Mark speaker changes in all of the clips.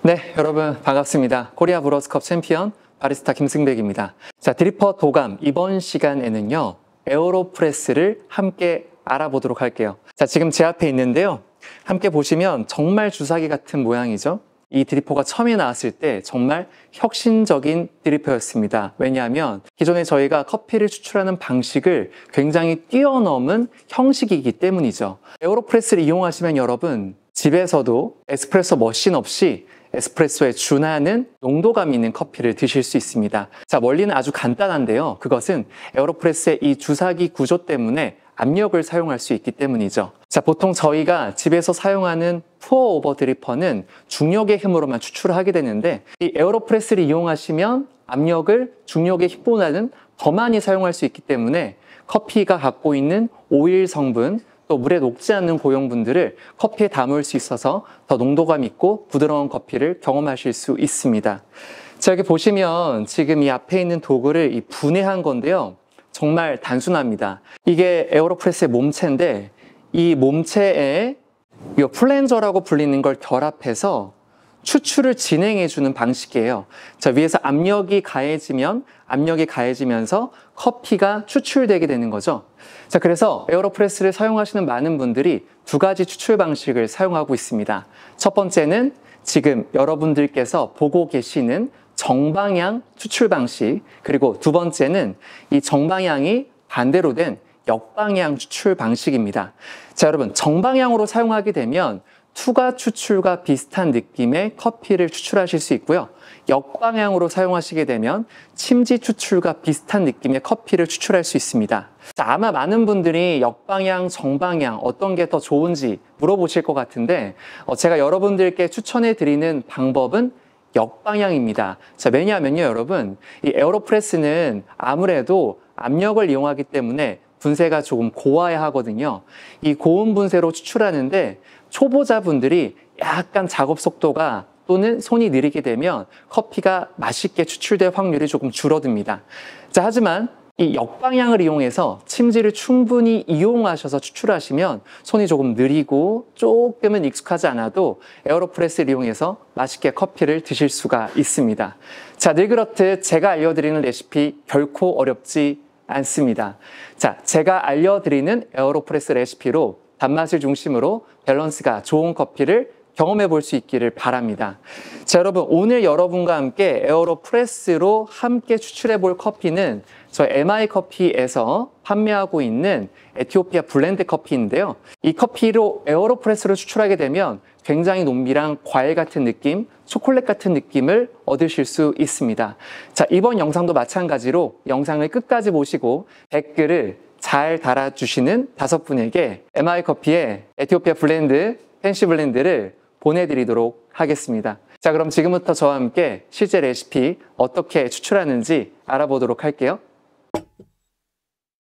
Speaker 1: 네, 여러분 반갑습니다. 코리아 브로스컵 챔피언 바리스타 김승백입니다. 자, 드리퍼 도감 이번 시간에는요, 에어로프레스를 함께 알아보도록 할게요. 자, 지금 제 앞에 있는데요. 함께 보시면 정말 주사기 같은 모양이죠. 이 드리퍼가 처음에 나왔을 때 정말 혁신적인 드리퍼였습니다. 왜냐하면 기존에 저희가 커피를 추출하는 방식을 굉장히 뛰어넘은 형식이기 때문이죠. 에어로프레스를 이용하시면 여러분 집에서도 에스프레소 머신 없이 에스프레소에 준하는 농도감 있는 커피를 드실 수 있습니다. 자, 원리는 아주 간단한데요. 그것은 에어로프레스의 이 주사기 구조 때문에 압력을 사용할 수 있기 때문이죠. 자, 보통 저희가 집에서 사용하는 푸어 오버 드리퍼는 중력의 힘으로만 추출을 하게 되는데, 이 에어로프레스를 이용하시면 압력을 중력의 힘보다는 더 많이 사용할 수 있기 때문에 커피가 갖고 있는 오일 성분, 또 물에 녹지 않는 고용분들을 커피에 담을 수 있어서 더 농도감 있고 부드러운 커피를 경험하실 수 있습니다. 자, 여기 보시면 지금 이 앞에 있는 도구를 분해한 건데요. 정말 단순합니다. 이게 에어로프레스의 몸체인데, 이 몸체에 이 플랜저라고 불리는 걸 결합해서 추출을 진행해주는 방식이에요. 자, 위에서 압력이 가해지면서 커피가 추출되게 되는 거죠. 자, 그래서 에어로프레스를 사용하시는 많은 분들이 두 가지 추출 방식을 사용하고 있습니다. 첫 번째는 지금 여러분들께서 보고 계시는 정방향 추출 방식, 그리고 두 번째는 이 정방향이 반대로 된 역방향 추출 방식입니다. 자, 여러분 정방향으로 사용하게 되면 투과 추출과 비슷한 느낌의 커피를 추출하실 수 있고요. 역방향으로 사용하시게 되면 침지 추출과 비슷한 느낌의 커피를 추출할 수 있습니다. 자, 아마 많은 분들이 역방향, 정방향 어떤 게 더 좋은지 물어보실 것 같은데, 제가 여러분들께 추천해 드리는 방법은 역방향입니다. 자, 왜냐하면요, 여러분, 이 에어로프레스는 아무래도 압력을 이용하기 때문에 분쇄가 조금 고와야 하거든요. 이 고온 분쇄로 추출하는데 초보자분들이 약간 작업 속도가 또는 손이 느리게 되면 커피가 맛있게 추출될 확률이 조금 줄어듭니다. 자, 하지만 이 역방향을 이용해서 침지를 충분히 이용하셔서 추출하시면 손이 조금 느리고 조금은 익숙하지 않아도 에어로프레스를 이용해서 맛있게 커피를 드실 수가 있습니다. 자, 늘 그렇듯 제가 알려드리는 레시피 결코 어렵지 않습니다. 자, 제가 알려드리는 에어로프레스 레시피로 단맛을 중심으로 밸런스가 좋은 커피를 경험해 볼 수 있기를 바랍니다. 자, 여러분, 오늘 여러분과 함께 에어로프레스로 함께 추출해 볼 커피는 저희 MI 커피에서 판매하고 있는 에티오피아 블렌드 커피인데요. 이 커피로 에어로프레스로 추출하게 되면 굉장히 농밀한 과일 같은 느낌, 초콜릿 같은 느낌을 얻으실 수 있습니다. 자, 이번 영상도 마찬가지로 영상을 끝까지 보시고 댓글을 잘 달아주시는 5분에게 MI 커피의 에티오피아 블렌드, 펜시 블렌드를 보내드리도록 하겠습니다. 자, 그럼 지금부터 저와 함께 실제 레시피 어떻게 추출하는지 알아보도록 할게요.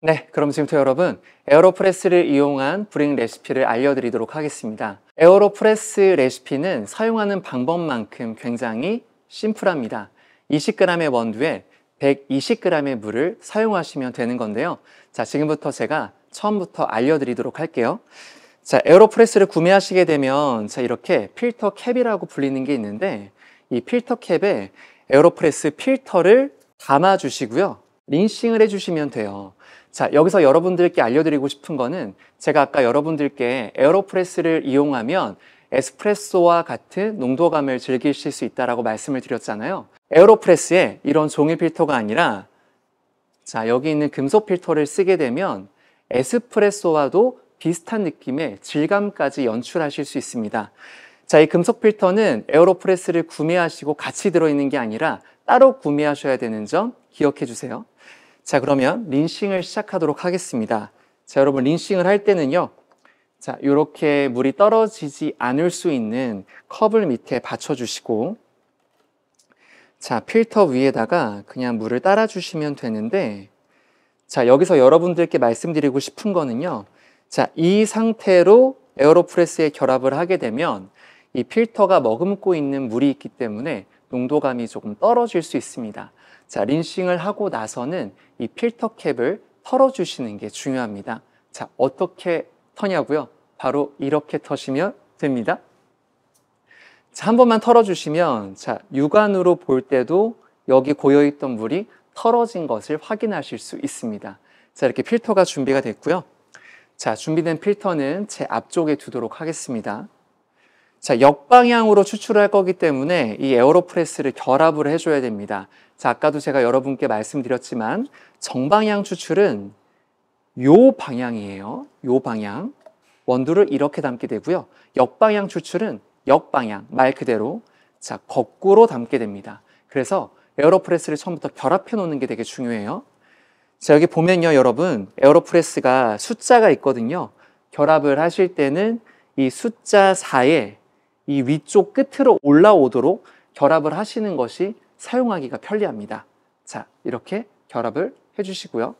Speaker 1: 네, 그럼 지금부터 여러분 에어로프레스를 이용한 브링 레시피를 알려드리도록 하겠습니다. 에어로프레스 레시피는 사용하는 방법만큼 굉장히 심플합니다. 20g의 원두에 120g의 물을 사용하시면 되는 건데요. 자, 지금부터 제가 처음부터 알려드리도록 할게요. 자, 에어로프레스를 구매하시게 되면 자, 이렇게 필터 캡이라고 불리는 게 있는데, 이 필터 캡에 에어로프레스 필터를 담아주시고요. 린싱을 해주시면 돼요. 자, 여기서 여러분들께 알려드리고 싶은 거는, 제가 아까 여러분들께 에어로프레스를 이용하면 에스프레소와 같은 농도감을 즐기실 수 있다고 말씀을 드렸잖아요. 에어로프레스에 이런 종이 필터가 아니라, 자, 여기 있는 금속 필터를 쓰게 되면 에스프레소와도 비슷한 느낌의 질감까지 연출하실 수 있습니다. 자, 이 금속 필터는 에어로프레스를 구매하시고 같이 들어있는 게 아니라 따로 구매하셔야 되는 점 기억해 주세요. 자, 그러면 린싱을 시작하도록 하겠습니다. 자, 여러분 린싱을 할 때는요, 자, 이렇게 물이 떨어지지 않을 수 있는 컵을 밑에 받쳐주시고, 자, 필터 위에다가 그냥 물을 따라주시면 되는데, 자, 여기서 여러분들께 말씀드리고 싶은 거는요, 자, 이 상태로 에어로프레스에 결합을 하게 되면 이 필터가 머금고 있는 물이 있기 때문에 농도감이 조금 떨어질 수 있습니다. 자, 린싱을 하고 나서는 이 필터 캡을 털어주시는 게 중요합니다. 자, 어떻게 터냐고요? 바로 이렇게 터시면 됩니다. 자, 한 번만 털어주시면, 자, 육안으로 볼 때도 여기 고여있던 물이 털어진 것을 확인하실 수 있습니다. 자, 이렇게 필터가 준비가 됐고요. 자, 준비된 필터는 제 앞쪽에 두도록 하겠습니다. 자, 역방향으로 추출을 할 거기 때문에 이 에어로프레스를 결합을 해줘야 됩니다. 자, 아까도 제가 여러분께 말씀드렸지만 정방향 추출은 요 방향이에요. 요 방향. 원두를 이렇게 담게 되고요. 역방향 추출은 역방향, 말 그대로 자, 거꾸로 담게 됩니다. 그래서 에어로프레스를 처음부터 결합해 놓는 게 되게 중요해요. 자, 여기 보면요, 여러분, 에어로프레스가 숫자가 있거든요. 결합을 하실 때는 이 숫자 4에 이 위쪽 끝으로 올라오도록 결합을 하시는 것이 사용하기가 편리합니다. 자, 이렇게 결합을 해주시고요.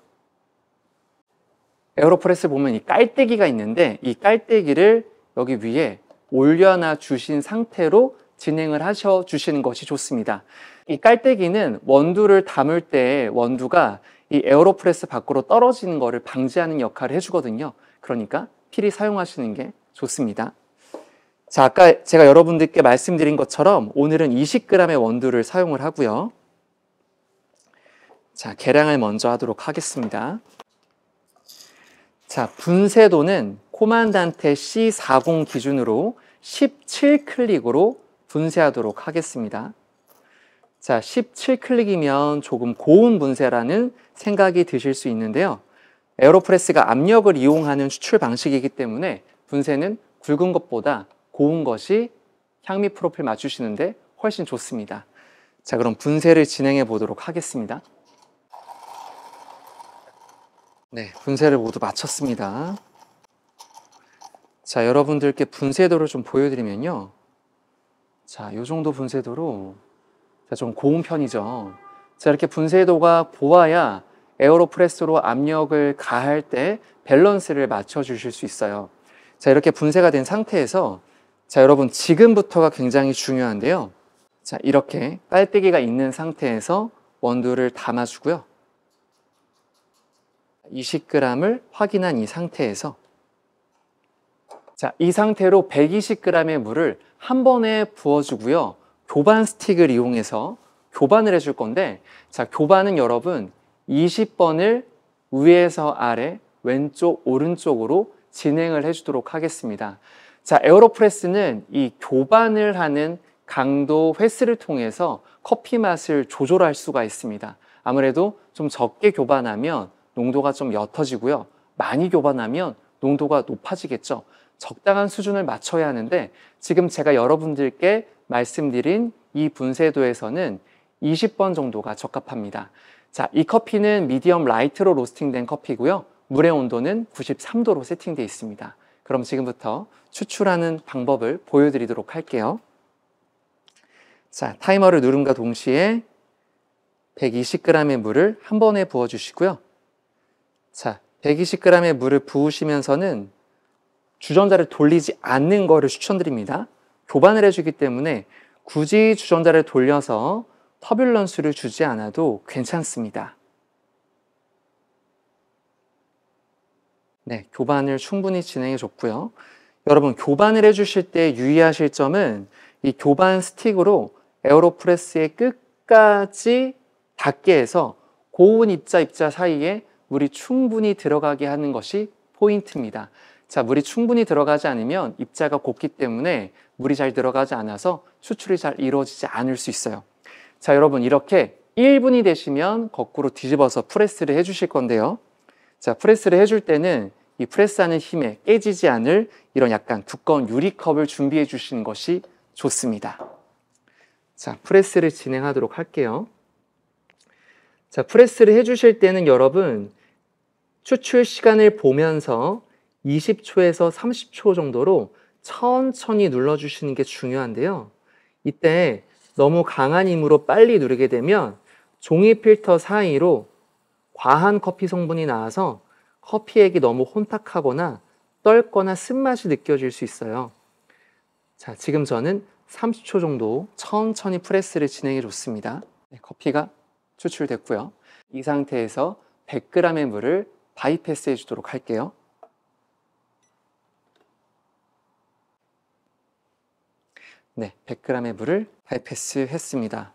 Speaker 1: 에어로프레스 보면 이 깔때기가 있는데 이 깔때기를 여기 위에 올려놔 주신 상태로 진행을 하셔 주시는 것이 좋습니다. 이 깔때기는 원두를 담을 때 원두가 이 에어로프레스 밖으로 떨어지는 것을 방지하는 역할을 해주거든요. 그러니까 필히 사용하시는 게 좋습니다. 자, 아까 제가 여러분들께 말씀드린 것처럼 오늘은 20g의 원두를 사용을 하고요. 자, 계량을 먼저 하도록 하겠습니다. 자, 분쇄도는 코만단테 C40 기준으로 17클릭으로 분쇄하도록 하겠습니다. 자, 17클릭이면 조금 고운 분쇄라는 생각이 드실 수 있는데요. 에어로프레스가 압력을 이용하는 추출 방식이기 때문에 분쇄는 굵은 것보다 고운 것이 향미 프로필 맞추시는데 훨씬 좋습니다. 자, 그럼 분쇄를 진행해 보도록 하겠습니다. 네, 분쇄를 모두 마쳤습니다. 자, 여러분들께 분쇄도를 좀 보여드리면요. 자, 이 정도 분쇄도로 좀 고운 편이죠. 자, 이렇게 분쇄도가 고와야 에어로프레스로 압력을 가할 때 밸런스를 맞춰 주실 수 있어요. 자, 이렇게 분쇄가 된 상태에서 자, 여러분 지금부터가 굉장히 중요한데요. 자, 이렇게 깔때기가 있는 상태에서 원두를 담아주고요. 20g을 확인한 이 상태에서 자, 이 상태로 120g의 물을 한 번에 부어주고요. 교반 스틱을 이용해서 교반을 해줄 건데 자, 교반은 여러분 20번을 위에서 아래, 왼쪽, 오른쪽으로 진행을 해주도록 하겠습니다. 자, 에어로프레스는 이 교반을 하는 강도 횟수를 통해서 커피 맛을 조절할 수가 있습니다. 아무래도 좀 적게 교반하면 농도가 좀 옅어지고요. 많이 교반하면 농도가 높아지겠죠. 적당한 수준을 맞춰야 하는데 지금 제가 여러분들께 말씀드린 이 분쇄도에서는 20번 정도가 적합합니다. 자, 이 커피는 미디엄 라이트로 로스팅된 커피고요. 물의 온도는 93도로 세팅되어 있습니다. 그럼 지금부터 추출하는 방법을 보여드리도록 할게요. 자, 타이머를 누름과 동시에 120g의 물을 한 번에 부어주시고요. 자, 120g의 물을 부으시면서는 주전자를 돌리지 않는 것을 추천드립니다. 교반을 해주기 때문에 굳이 주전자를 돌려서 터뷸런스를 주지 않아도 괜찮습니다. 네, 교반을 충분히 진행해 줬고요. 여러분, 교반을 해주실 때 유의하실 점은 이 교반 스틱으로 에어로프레스의 끝까지 닿게 해서 고운 입자 사이에 물이 충분히 들어가게 하는 것이 포인트입니다. 자, 물이 충분히 들어가지 않으면 입자가 곱기 때문에 물이 잘 들어가지 않아서 추출이 잘 이루어지지 않을 수 있어요. 자, 여러분 이렇게 1분이 되시면 거꾸로 뒤집어서 프레스를 해주실 건데요. 자, 프레스를 해줄 때는 이 프레스하는 힘에 깨지지 않을 이런 약간 두꺼운 유리컵을 준비해 주시는 것이 좋습니다. 자, 프레스를 진행하도록 할게요. 자, 프레스를 해주실 때는 여러분 추출 시간을 보면서 20초에서 30초 정도로 천천히 눌러주시는 게 중요한데요. 이때 너무 강한 힘으로 빨리 누르게 되면 종이 필터 사이로 과한 커피 성분이 나와서 커피액이 너무 혼탁하거나 떫거나 쓴맛이 느껴질 수 있어요. 자, 지금 저는 30초 정도 천천히 프레스를 진행해 줬습니다. 네, 커피가 추출됐고요. 이 상태에서 100g의 물을 바이패스 해주도록 할게요. 네, 100g의 물을 바이패스했습니다.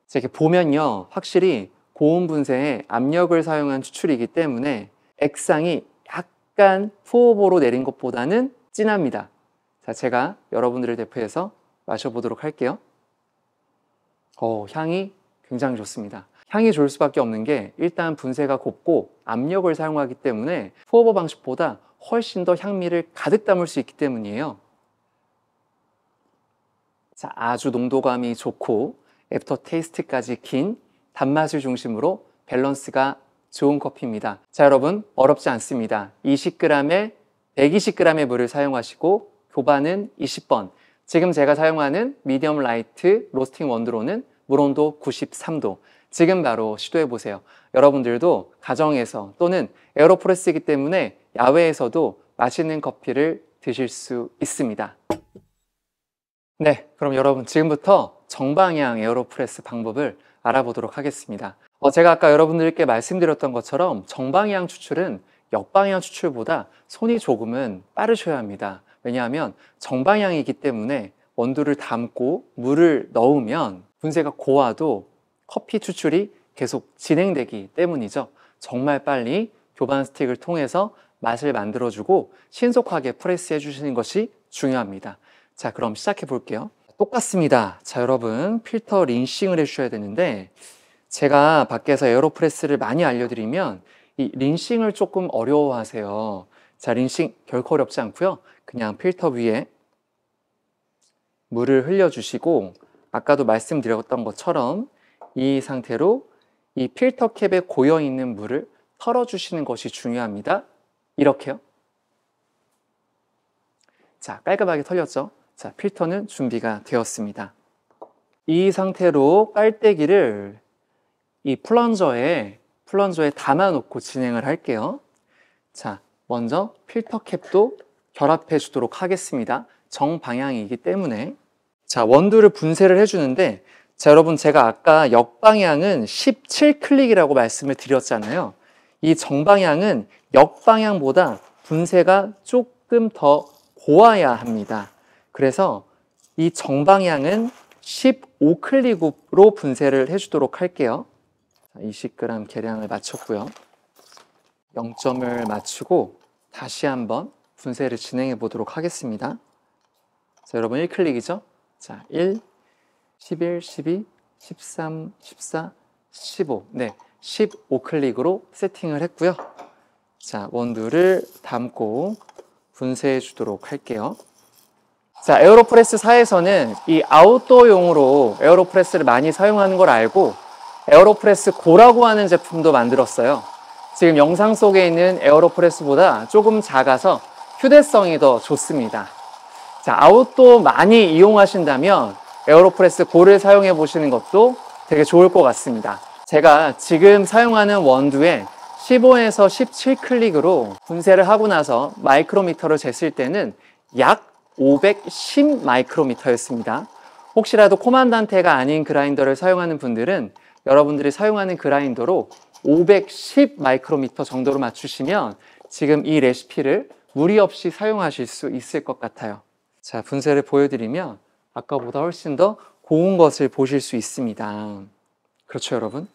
Speaker 1: 자, 이렇게 보면요, 확실히 고온 분쇄에 압력을 사용한 추출이기 때문에 액상이 약간 포오버로 내린 것보다는 진합니다. 자, 제가 여러분들을 대표해서 마셔보도록 할게요. 향이 굉장히 좋습니다. 향이 좋을 수밖에 없는 게 일단 분쇄가 곱고 압력을 사용하기 때문에 포오버 방식보다 훨씬 더 향미를 가득 담을 수 있기 때문이에요. 자, 아주 농도감이 좋고 애프터 테이스트까지 긴 단맛을 중심으로 밸런스가 좋은 커피입니다. 자, 여러분, 어렵지 않습니다. 20g에 120g의 물을 사용하시고 교반은 20번. 지금 제가 사용하는 미디엄 라이트 로스팅 원두로는 물 온도 93도. 지금 바로 시도해 보세요. 여러분들도 가정에서 또는 에어로프레스이기 때문에 야외에서도 맛있는 커피를 드실 수 있습니다. 네, 그럼 여러분 지금부터 정방향 에어로프레스 방법을 알아보도록 하겠습니다. 제가 아까 여러분들께 말씀드렸던 것처럼 정방향 추출은 역방향 추출보다 손이 조금은 빠르셔야 합니다. 왜냐하면 정방향이기 때문에 원두를 담고 물을 넣으면 분쇄가 고와도 커피 추출이 계속 진행되기 때문이죠. 정말 빨리 교반 스틱을 통해서 맛을 만들어주고 신속하게 프레스 해주시는 것이 중요합니다. 자, 그럼 시작해 볼게요. 똑같습니다. 자, 여러분 필터 린싱을 해주셔야 되는데 제가 밖에서 에어로프레스를 많이 알려드리면 이 린싱을 조금 어려워하세요. 자, 린싱 결코 어렵지 않고요. 그냥 필터 위에 물을 흘려주시고 아까도 말씀드렸던 것처럼 이 상태로 이 필터 캡에 고여있는 물을 털어주시는 것이 중요합니다. 이렇게요. 자, 깔끔하게 털렸죠? 자, 필터는 준비가 되었습니다. 이 상태로 빨대기를 이 플런저에 담아놓고 진행을 할게요. 자, 먼저 필터 캡도 결합해 주도록 하겠습니다. 정방향이기 때문에. 자, 원두를 분쇄를 해주는데, 자, 여러분 제가 아까 역방향은 17클릭이라고 말씀을 드렸잖아요. 이 정방향은 역방향보다 분쇄가 조금 더 고와야 합니다. 그래서 이 정방향은 15클릭으로 분쇄를 해주도록 할게요. 20g 계량을 마쳤고요. 0점을 맞추고 다시 한번 분쇄를 진행해 보도록 하겠습니다. 자, 여러분 1클릭이죠? 자, 1, 11, 12, 13, 14, 15. 네, 15클릭으로 세팅을 했고요. 자, 원두를 담고 분쇄해 주도록 할게요. 자, 에어로프레스사에서는 이 아웃도어용으로 에어로프레스를 많이 사용하는 걸 알고 에어로프레스 고라고 하는 제품도 만들었어요. 지금 영상 속에 있는 에어로프레스보다 조금 작아서 휴대성이 더 좋습니다. 자, 아웃도어 많이 이용하신다면 에어로프레스 고를 사용해 보시는 것도 되게 좋을 것 같습니다. 제가 지금 사용하는 원두에 15에서 17클릭으로 분쇄를 하고 나서 마이크로미터를 쟀을 때는 약 510 마이크로미터였습니다. 혹시라도 코만단테가 아닌 그라인더를 사용하는 분들은 여러분들이 사용하는 그라인더로 510 마이크로미터 정도로 맞추시면 지금 이 레시피를 무리 없이 사용하실 수 있을 것 같아요. 자, 분쇄를 보여드리면 아까보다 훨씬 더 고운 것을 보실 수 있습니다. 그렇죠, 여러분?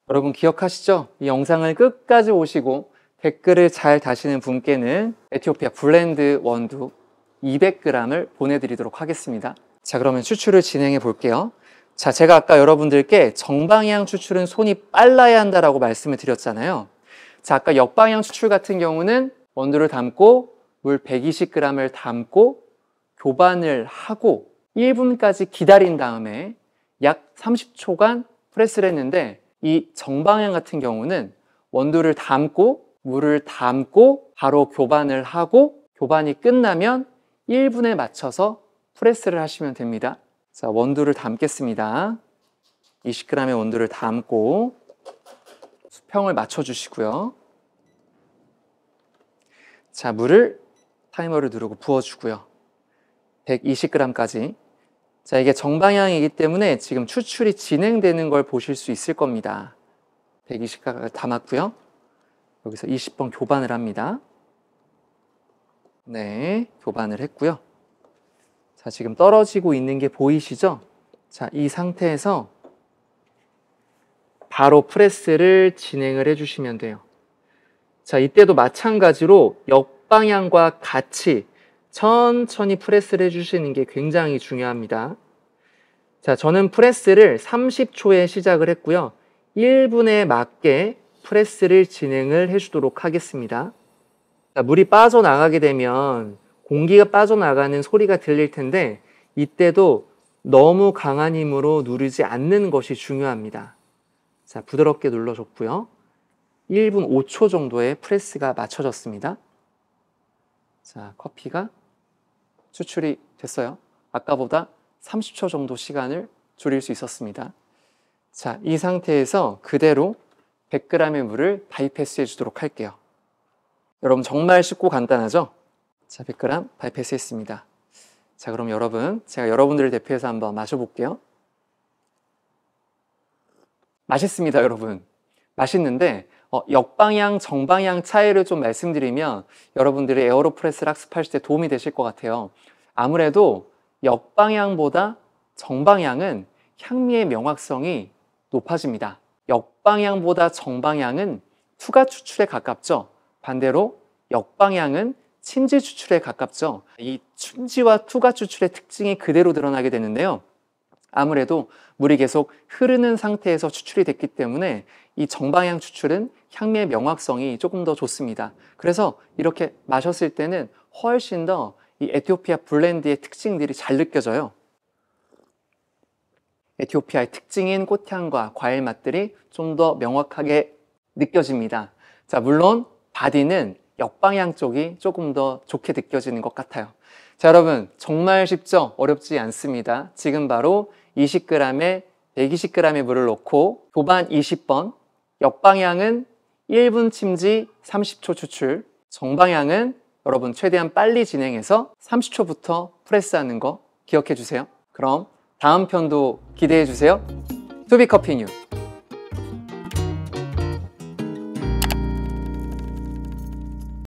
Speaker 1: 여러분 기억하시죠? 이 영상을 끝까지 오시고 댓글을 잘 다시는 분께는 에티오피아 블렌드 원두 200g을 보내드리도록 하겠습니다. 자, 그러면 추출을 진행해 볼게요. 자, 제가 아까 여러분들께 정방향 추출은 손이 빨라야 한다라고 말씀을 드렸잖아요. 자, 아까 역방향 추출 같은 경우는 원두를 담고 물 120g을 담고 교반을 하고 1분까지 기다린 다음에 약 30초간 프레스를 했는데 이 정방향 같은 경우는 원두를 담고 물을 담고 바로 교반을 하고 교반이 끝나면 1분에 맞춰서 프레스를 하시면 됩니다. 자, 원두를 담겠습니다. 20g의 원두를 담고 수평을 맞춰주시고요. 자, 물을 타이머를 누르고 부어주고요. 120g까지. 자, 이게 정방향이기 때문에 지금 추출이 진행되는 걸 보실 수 있을 겁니다. 120g을 담았고요. 여기서 20번 교반을 합니다. 네, 교반을 했고요. 자, 지금 떨어지고 있는 게 보이시죠? 자, 이 상태에서 바로 프레스를 진행을 해주시면 돼요. 자, 이때도 마찬가지로 역방향과 같이 천천히 프레스를 해주시는 게 굉장히 중요합니다. 자, 저는 프레스를 30초에 시작을 했고요. 1분에 맞게 프레스를 진행을 해주도록 하겠습니다. 자, 물이 빠져나가게 되면 공기가 빠져나가는 소리가 들릴 텐데 이때도 너무 강한 힘으로 누르지 않는 것이 중요합니다. 자, 부드럽게 눌러줬고요. 1분 5초 정도의 프레스가 맞춰졌습니다. 자, 커피가 추출이 됐어요. 아까보다 30초 정도 시간을 줄일 수 있었습니다. 자, 이 상태에서 그대로 100g의 물을 바이패스 해주도록 할게요. 여러분 정말 쉽고 간단하죠? 자, 100g 바이패스 했습니다. 자, 그럼 여러분, 제가 여러분들을 대표해서 한번 마셔볼게요. 맛있습니다, 여러분. 맛있는데 역방향, 정방향 차이를 좀 말씀드리면 여러분들이 에어로프레스를 학습하실 때 도움이 되실 것 같아요. 아무래도 역방향보다 정방향은 향미의 명확성이 높아집니다. 역방향보다 정방향은 투과 추출에 가깝죠. 반대로 역방향은 침지 추출에 가깝죠. 이 침지와 투과 추출의 특징이 그대로 드러나게 되는데요. 아무래도 물이 계속 흐르는 상태에서 추출이 됐기 때문에 이 정방향 추출은 향미의 명확성이 조금 더 좋습니다. 그래서 이렇게 마셨을 때는 훨씬 더 이 에티오피아 블렌드의 특징들이 잘 느껴져요. 에티오피아의 특징인 꽃향과 과일 맛들이 좀 더 명확하게 느껴집니다. 자, 물론 바디는 역방향 쪽이 조금 더 좋게 느껴지는 것 같아요. 자, 여러분 정말 쉽죠? 어렵지 않습니다. 지금 바로 20g에 120g의 물을 넣고 도반 20번, 역방향은 1분 침지 30초 추출, 정방향은 여러분 최대한 빨리 진행해서 30초부터 프레스하는 거 기억해 주세요. 그럼 다음 편도 기대해 주세요. 투비커피 뉴